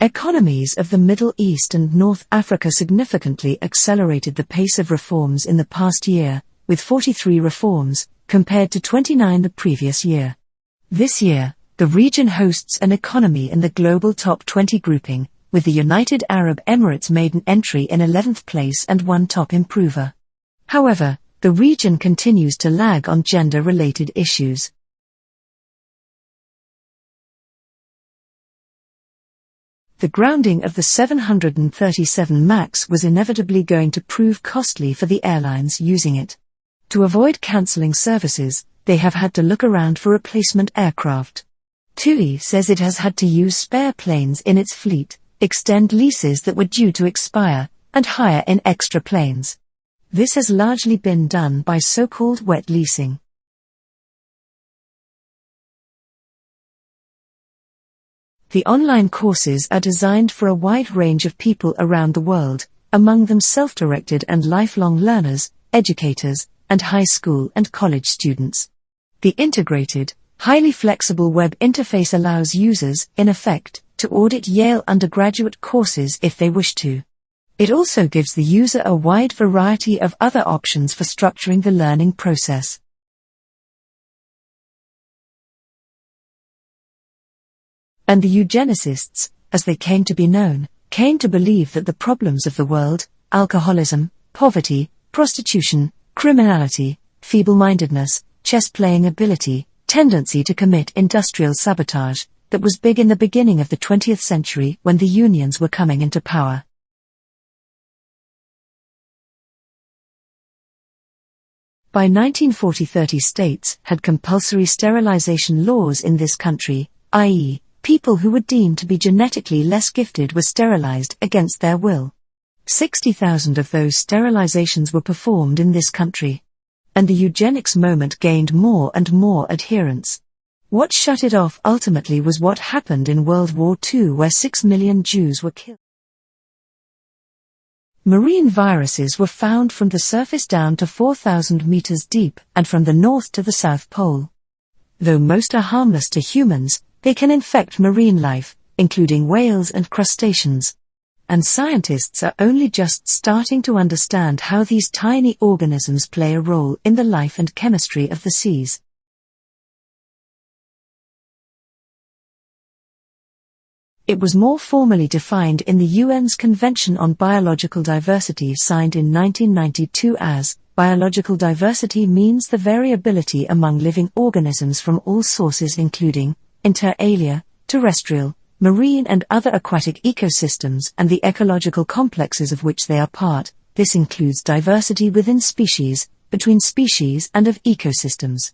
Economies of the Middle East and North Africa significantly accelerated the pace of reforms in the past year, with 43 reforms, compared to 29 the previous year. This year, the region hosts an economy in the global top 20 grouping, with the United Arab Emirates made an entry in 11th place and one top improver. However, the region continues to lag on gender-related issues. The grounding of the 737 MAX was inevitably going to prove costly for the airlines using it. To avoid cancelling services, they have had to look around for replacement aircraft. TUI says it has had to use spare planes in its fleet, extend leases that were due to expire, and hire in extra planes. This has largely been done by so-called wet leasing. The online courses are designed for a wide range of people around the world, among them self-directed and lifelong learners, educators, and high school and college students. The integrated, highly flexible web interface allows users, in effect, to audit Yale undergraduate courses if they wish to. It also gives the user a wide variety of other options for structuring the learning process. And the eugenicists, as they came to be known, came to believe that the problems of the world, alcoholism, poverty, prostitution, criminality, feeble-mindedness, chess-playing ability, tendency to commit industrial sabotage, that was big in the beginning of the 20th century when the unions were coming into power. By 1940, 30 states had compulsory sterilization laws in this country, i.e., people who were deemed to be genetically less gifted were sterilized against their will. 60,000 of those sterilizations were performed in this country. And the eugenics movement gained more and more adherents. What shut it off ultimately was what happened in World War II, where 6 million Jews were killed. Marine viruses were found from the surface down to 4,000 meters deep and from the North to the South Pole. Though most are harmless to humans, they can infect marine life, including whales and crustaceans. And scientists are only just starting to understand how these tiny organisms play a role in the life and chemistry of the seas. It was more formally defined in the UN's Convention on Biological Diversity, signed in 1992 as, biological diversity means the variability among living organisms from all sources including, inter alia, terrestrial, marine and other aquatic ecosystems and the ecological complexes of which they are part. This includes diversity within species, between species and of ecosystems.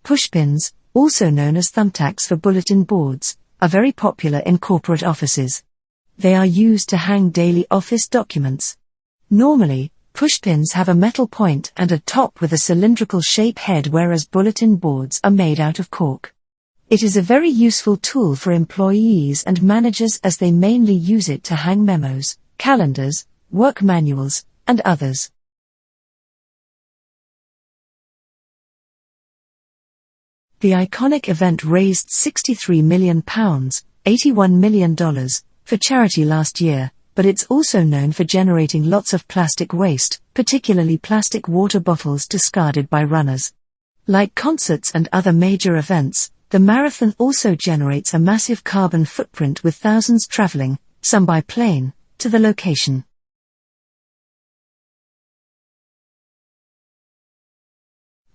Pushpins, also known as thumbtacks for bulletin boards, are very popular in corporate offices. They are used to hang daily office documents. Normally, pushpins have a metal point and a top with a cylindrical shape head, whereas bulletin boards are made out of cork. It is a very useful tool for employees and managers as they mainly use it to hang memos, calendars, work manuals, and others. The iconic event raised £63 million, $81 million, for charity last year, but it's also known for generating lots of plastic waste, particularly plastic water bottles discarded by runners. Like concerts and other major events, the marathon also generates a massive carbon footprint, with thousands traveling, some by plane, to the location.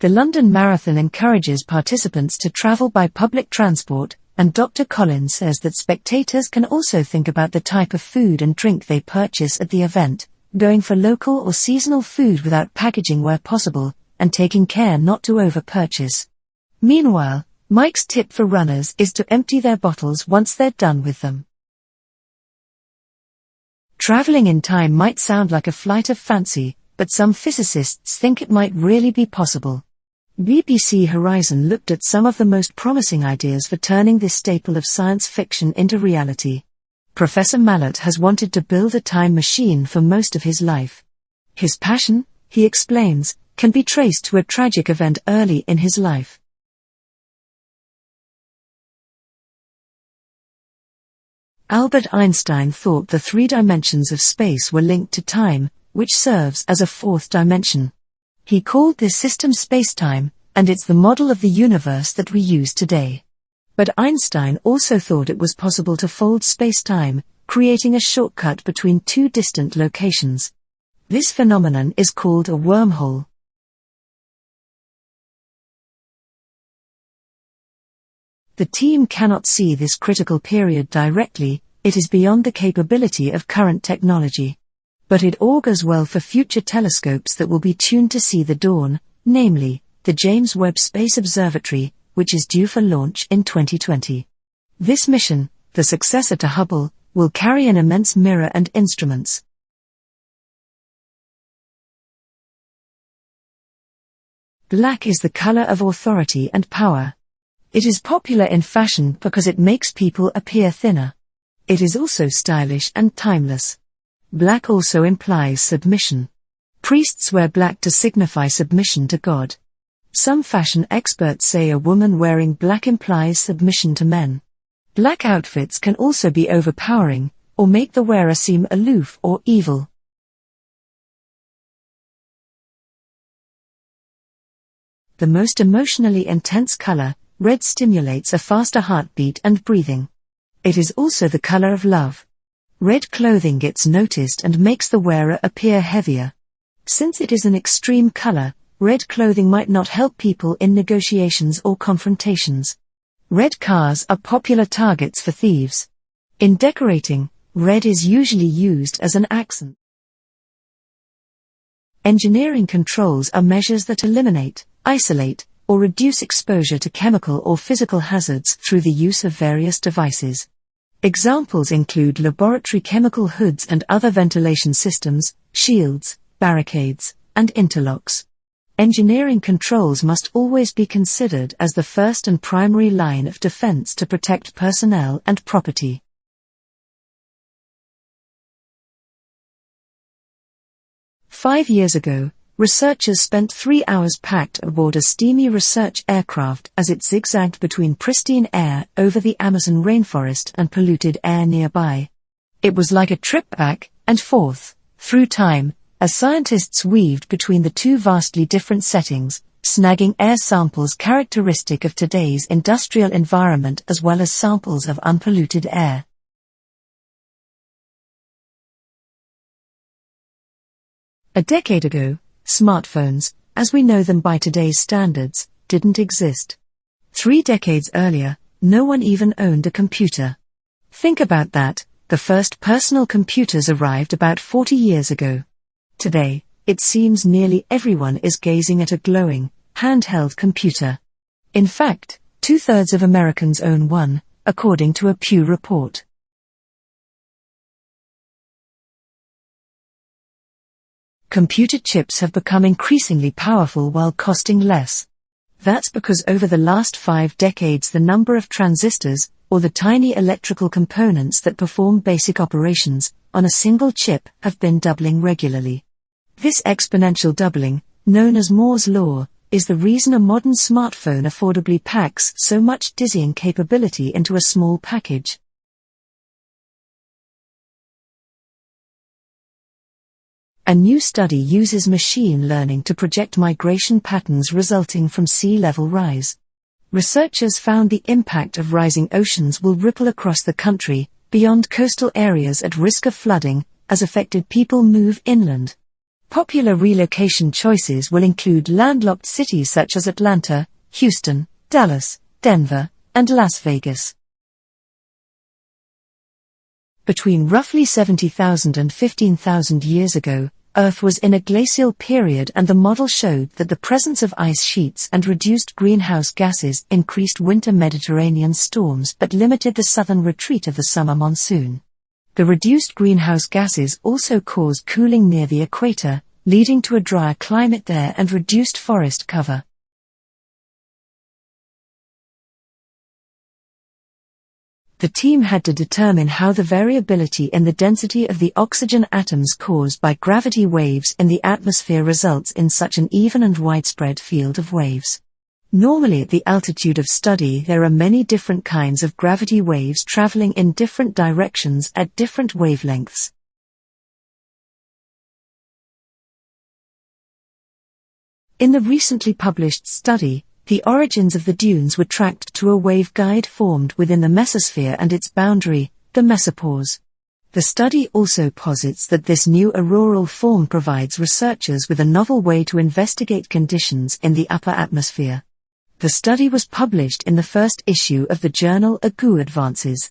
The London Marathon encourages participants to travel by public transport, and Dr. Collins says that spectators can also think about the type of food and drink they purchase at the event, going for local or seasonal food without packaging where possible, and taking care not to over-purchase. Meanwhile, Mike's tip for runners is to empty their bottles once they're done with them. Traveling in time might sound like a flight of fancy, but some physicists think it might really be possible. BBC Horizon looked at some of the most promising ideas for turning this staple of science fiction into reality. Professor Mallett has wanted to build a time machine for most of his life. His passion, he explains, can be traced to a tragic event early in his life. Albert Einstein thought the 3 dimensions of space were linked to time, which serves as a 4th dimension. He called this system spacetime, and it's the model of the universe that we use today. But Einstein also thought it was possible to fold spacetime, creating a shortcut between 2 distant locations. This phenomenon is called a wormhole. The team cannot see this critical period directly, it is beyond the capability of current technology. But it augurs well for future telescopes that will be tuned to see the dawn, namely, the James Webb Space Observatory, which is due for launch in 2020. This mission, the successor to Hubble, will carry an immense mirror and instruments. Black is the color of authority and power. It is popular in fashion because it makes people appear thinner. It is also stylish and timeless. Black also implies submission. Priests wear black to signify submission to God. Some fashion experts say a woman wearing black implies submission to men. Black outfits can also be overpowering, or make the wearer seem aloof or evil. The most emotionally intense color, red, stimulates a faster heartbeat and breathing. It is also the color of love. Red clothing gets noticed and makes the wearer appear heavier. Since it is an extreme color, red clothing might not help people in negotiations or confrontations. Red cars are popular targets for thieves. In decorating, red is usually used as an accent. Engineering controls are measures that eliminate, isolate, or reduce exposure to chemical or physical hazards through the use of various devices. Examples include laboratory chemical hoods and other ventilation systems, shields, barricades, and interlocks. Engineering controls must always be considered as the first and primary line of defense to protect personnel and property. Five years ago, researchers spent 3 hours packed aboard a steamy research aircraft as it zigzagged between pristine air over the Amazon rainforest and polluted air nearby. It was like a trip back and forth, through time, as scientists weaved between the 2 vastly different settings, snagging air samples characteristic of today's industrial environment as well as samples of unpolluted air. A decade ago, smartphones, as we know them by today's standards, didn't exist. 3 decades earlier, no one even owned a computer. Think about that, the first personal computers arrived about 40 years ago. Today, it seems nearly everyone is gazing at a glowing, handheld computer. In fact, 2/3 of Americans own one, according to a Pew report. Computer chips have become increasingly powerful while costing less. That's because over the last 5 decades the number of transistors, or the tiny electrical components that perform basic operations, on a single chip have been doubling regularly. This exponential doubling, known as Moore's law, is the reason a modern smartphone affordably packs so much dizzying capability into a small package. A new study uses machine learning to project migration patterns resulting from sea level rise. Researchers found the impact of rising oceans will ripple across the country, beyond coastal areas at risk of flooding, as affected people move inland. Popular relocation choices will include landlocked cities such as Atlanta, Houston, Dallas, Denver, and Las Vegas. Between roughly 70,000 and 15,000 years ago, Earth was in a glacial period, and the model showed that the presence of ice sheets and reduced greenhouse gases increased winter Mediterranean storms but limited the southern retreat of the summer monsoon. The reduced greenhouse gases also caused cooling near the equator, leading to a drier climate there and reduced forest cover. The team had to determine how the variability in the density of the oxygen atoms caused by gravity waves in the atmosphere results in such an even and widespread field of waves. Normally at the altitude of study there are many different kinds of gravity waves traveling in different directions at different wavelengths. In the recently published study, the origins of the dunes were tracked to a waveguide formed within the mesosphere and its boundary, the mesopause. The study also posits that this new auroral form provides researchers with a novel way to investigate conditions in the upper atmosphere. The study was published in the first issue of the journal AGU Advances.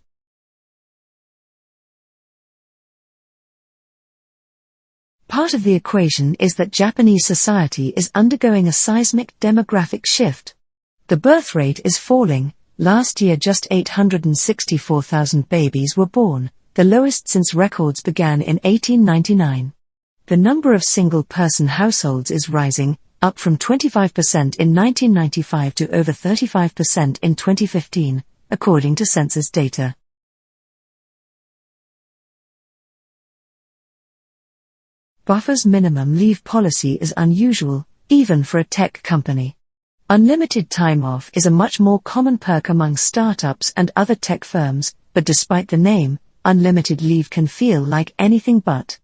Part of the equation is that Japanese society is undergoing a seismic demographic shift. The birth rate is falling. Last year just 864,000 babies were born, the lowest since records began in 1899. The number of single-person households is rising, up from 25% in 1995 to over 35% in 2015, according to census data. Buffer's minimum leave policy is unusual, even for a tech company. Unlimited time off is a much more common perk among startups and other tech firms, but despite the name, unlimited leave can feel like anything but.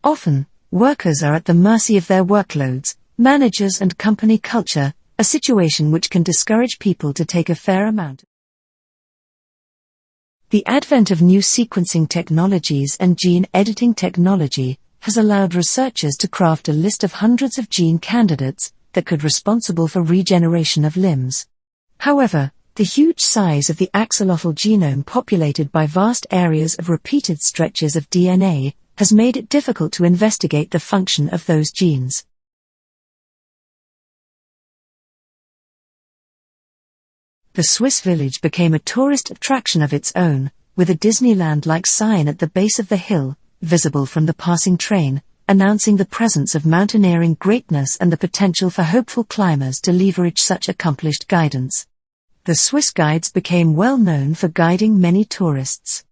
Often, workers are at the mercy of their workloads, managers and company culture, a situation which can discourage people to take a fair amount. The advent of new sequencing technologies and gene editing technology has allowed researchers to craft a list of hundreds of gene candidates that could be responsible for regeneration of limbs. However, the huge size of the axolotl genome populated by vast areas of repeated stretches of DNA has made it difficult to investigate the function of those genes. The Swiss village became a tourist attraction of its own, with a Disneyland-like sign at the base of the hill, visible from the passing train, announcing the presence of mountaineering greatness and the potential for hopeful climbers to leverage such accomplished guidance. The Swiss guides became well known for guiding many tourists.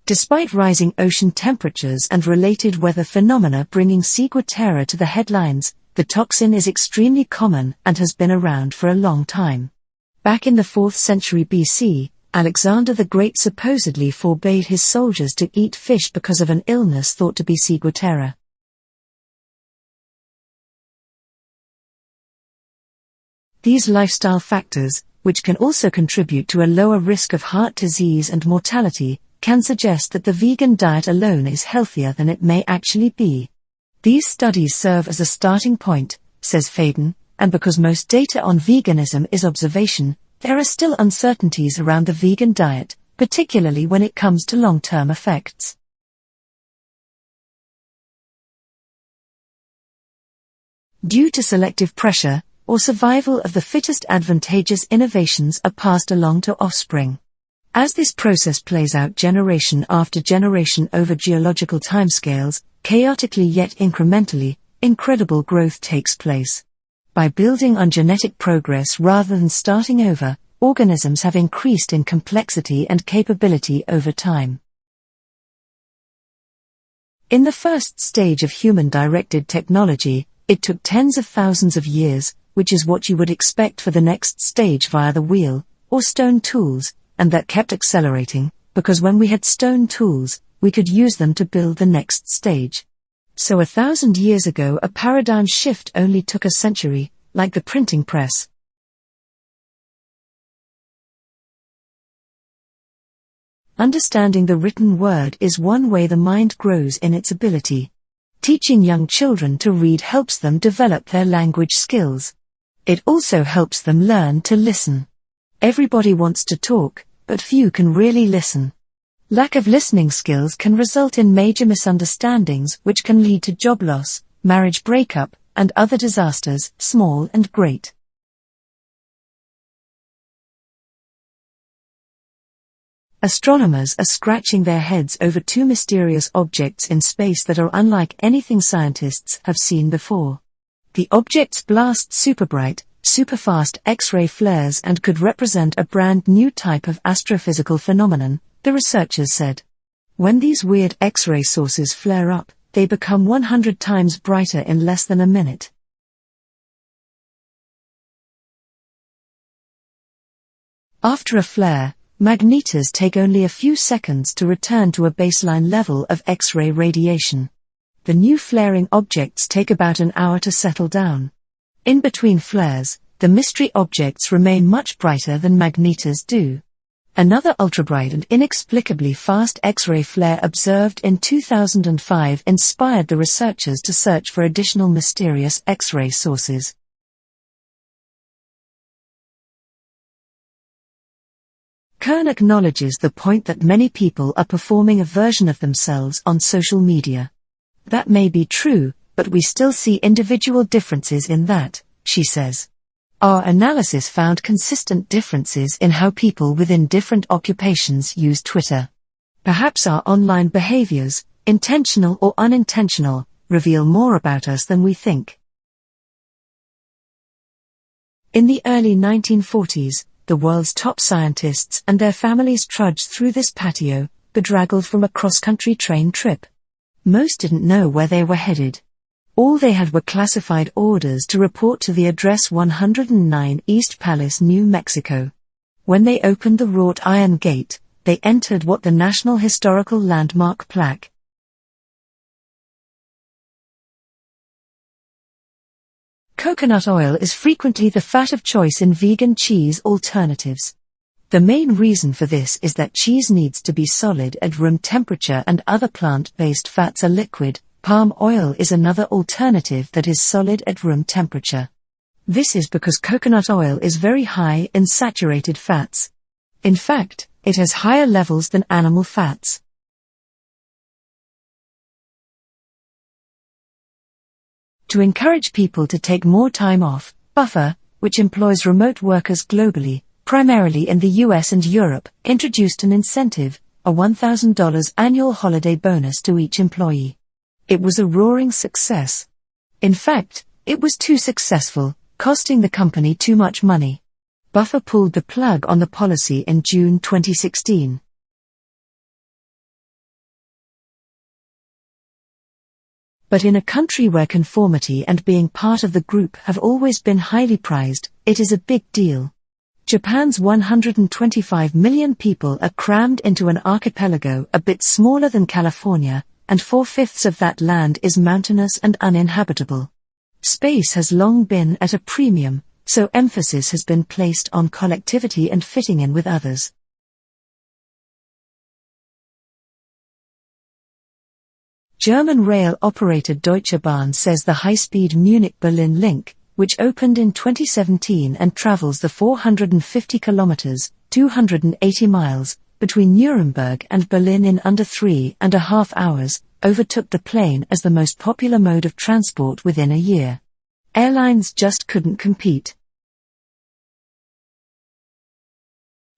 Despite rising ocean temperatures and related weather phenomena bringing ciguatera to the headlines, the toxin is extremely common and has been around for a long time. Back in the 4th century BC, Alexander the Great supposedly forbade his soldiers to eat fish because of an illness thought to be ciguatera. These lifestyle factors, which can also contribute to a lower risk of heart disease and mortality, can suggest that the vegan diet alone is healthier than it may actually be. These studies serve as a starting point, says Faden, and because most data on veganism is observation, there are still uncertainties around the vegan diet, particularly when it comes to long-term effects. Due to selective pressure, or survival of the fittest, advantageous innovations are passed along to offspring. As this process plays out generation after generation over geological timescales, chaotically yet incrementally, incredible growth takes place. By building on genetic progress rather than starting over, organisms have increased in complexity and capability over time. In the first stage of human-directed technology, it took tens of thousands of years, which is what you would expect for the next stage via the wheel, or stone tools, and that kept accelerating, because when we had stone tools, we could use them to build the next stage. So 1,000 years ago a paradigm shift only took a century, like the printing press. Understanding the written word is one way the mind grows in its ability. Teaching young children to read helps them develop their language skills. It also helps them learn to listen. Everybody wants to talk, but few can really listen. Lack of listening skills can result in major misunderstandings which can lead to job loss, marriage breakup, and other disasters, small and great. Astronomers are scratching their heads over two mysterious objects in space that are unlike anything scientists have seen before. The objects blast superbright, superfast X-ray flares and could represent a brand new type of astrophysical phenomenon, the researchers said. When these weird X-ray sources flare up, they become 100 times brighter in less than a minute. After a flare, magnetars take only a few seconds to return to a baseline level of X-ray radiation. The new flaring objects take about an hour to settle down. In between flares, the mystery objects remain much brighter than magnetars do. Another ultrabright and inexplicably fast X-ray flare observed in 2005 inspired the researchers to search for additional mysterious X-ray sources. Kern acknowledges the point that many people are performing a version of themselves on social media. That may be true, but we still see individual differences in that, she says. Our analysis found consistent differences in how people within different occupations use Twitter. Perhaps our online behaviors, intentional or unintentional, reveal more about us than we think. In the early 1940s, the world's top scientists and their families trudged through this patio, bedraggled from a cross-country train trip. Most didn't know where they were headed. All they had were classified orders to report to the address 109 East Palace, New Mexico. When they opened the wrought iron gate, they entered what the National Historical Landmark plaque. Coconut oil is frequently the fat of choice in vegan cheese alternatives. The main reason for this is that cheese needs to be solid at room temperature and other plant-based fats are liquid. Palm oil is another alternative that is solid at room temperature. This is because coconut oil is very high in saturated fats. In fact, it has higher levels than animal fats. To encourage people to take more time off, Buffer, which employs remote workers globally, primarily in the US and Europe, introduced an incentive, a $1,000 annual holiday bonus to each employee. It was a roaring success. In fact, it was too successful, costing the company too much money. Buffer pulled the plug on the policy in June 2016. But in a country where conformity and being part of the group have always been highly prized, it is a big deal. Japan's 125 million people are crammed into an archipelago a bit smaller than California, and 4/5 of that land is mountainous and uninhabitable. Space has long been at a premium, so emphasis has been placed on collectivity and fitting in with others. German rail operator Deutsche Bahn says the high-speed Munich-Berlin link, which opened in 2017 and travels the 450 kilometers, 280 miles, between Nuremberg and Berlin in under 3.5 hours, overtook the plane as the most popular mode of transport within a year. Airlines just couldn't compete.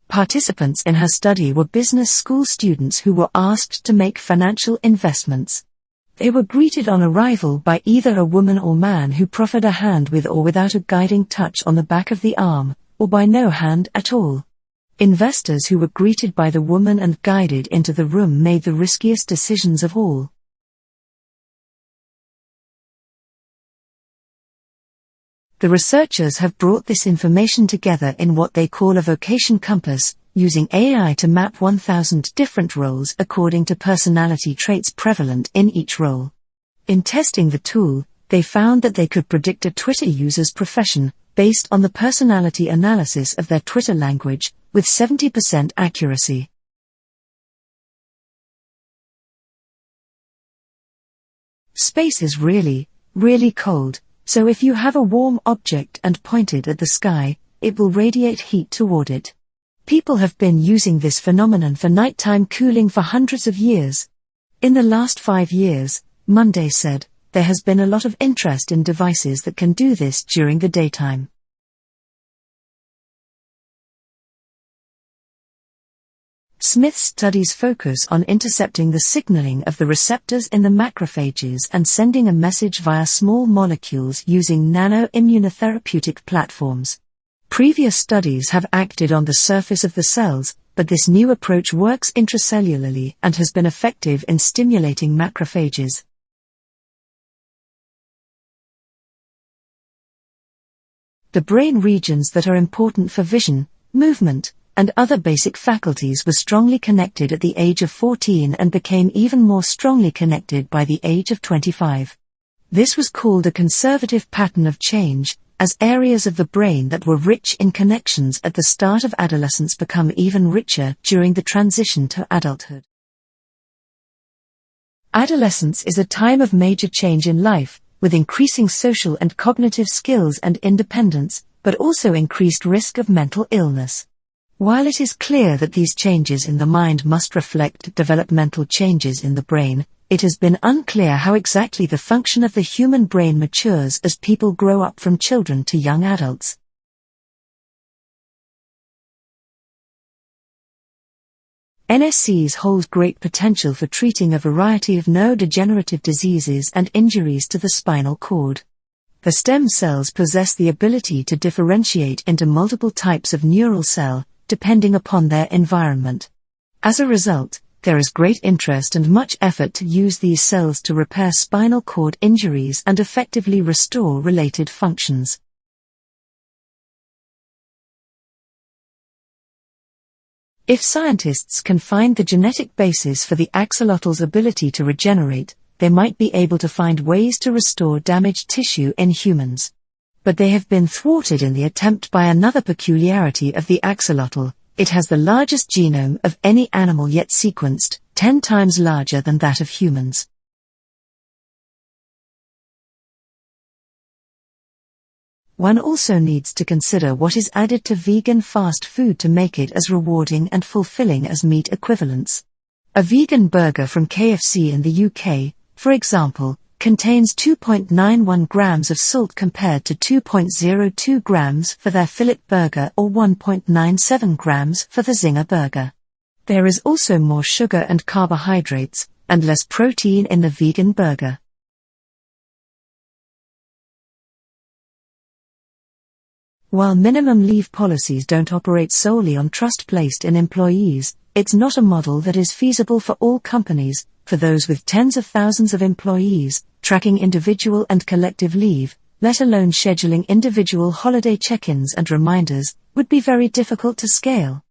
Participants in her study were business school students who were asked to make financial investments. They were greeted on arrival by either a woman or man who proffered a hand with or without a guiding touch on the back of the arm, or by no hand at all. Investors who were greeted by the woman and guided into the room made the riskiest decisions of all. The researchers have brought this information together in what they call a vocation compass, using AI to map 1,000 different roles according to personality traits prevalent in each role. In testing the tool, they found that they could predict a Twitter user's profession, based on the personality analysis of their Twitter language, with 70% accuracy. Space is really, really cold, so if you have a warm object and point it at the sky, it will radiate heat toward it. People have been using this phenomenon for nighttime cooling for hundreds of years. In the last 5 years, Monday said, there has been a lot of interest in devices that can do this during the daytime. Smith's studies focus on intercepting the signaling of the receptors in the macrophages and sending a message via small molecules using nano-immunotherapeutic platforms. Previous studies have acted on the surface of the cells, but this new approach works intracellularly and has been effective in stimulating macrophages. The brain regions that are important for vision, movement, and other basic faculties were strongly connected at the age of 14 and became even more strongly connected by the age of 25. This was called a conservative pattern of change, as areas of the brain that were rich in connections at the start of adolescence become even richer during the transition to adulthood. Adolescence is a time of major change in life, with increasing social and cognitive skills and independence, but also increased risk of mental illness. While it is clear that these changes in the mind must reflect developmental changes in the brain, it has been unclear how exactly the function of the human brain matures as people grow up from children to young adults. NSCs hold great potential for treating a variety of neurodegenerative diseases and injuries to the spinal cord. The stem cells possess the ability to differentiate into multiple types of neural cell, depending upon their environment. As a result, there is great interest and much effort to use these cells to repair spinal cord injuries and effectively restore related functions. If scientists can find the genetic basis for the axolotl's ability to regenerate, they might be able to find ways to restore damaged tissue in humans. But they have been thwarted in the attempt by another peculiarity of the axolotl: it has the largest genome of any animal yet sequenced, 10 times larger than that of humans. One also needs to consider what is added to vegan fast food to make it as rewarding and fulfilling as meat equivalents. A vegan burger from KFC in the UK, for example, contains 2.91 grams of salt compared to 2.02 grams for their fillet burger or 1.97 grams for the Zinger burger. There is also more sugar and carbohydrates, and less protein in the vegan burger. While minimum leave policies don't operate solely on trust placed in employees, it's not a model that is feasible for all companies. For those with tens of thousands of employees, tracking individual and collective leave, let alone scheduling individual holiday check-ins and reminders, would be very difficult to scale.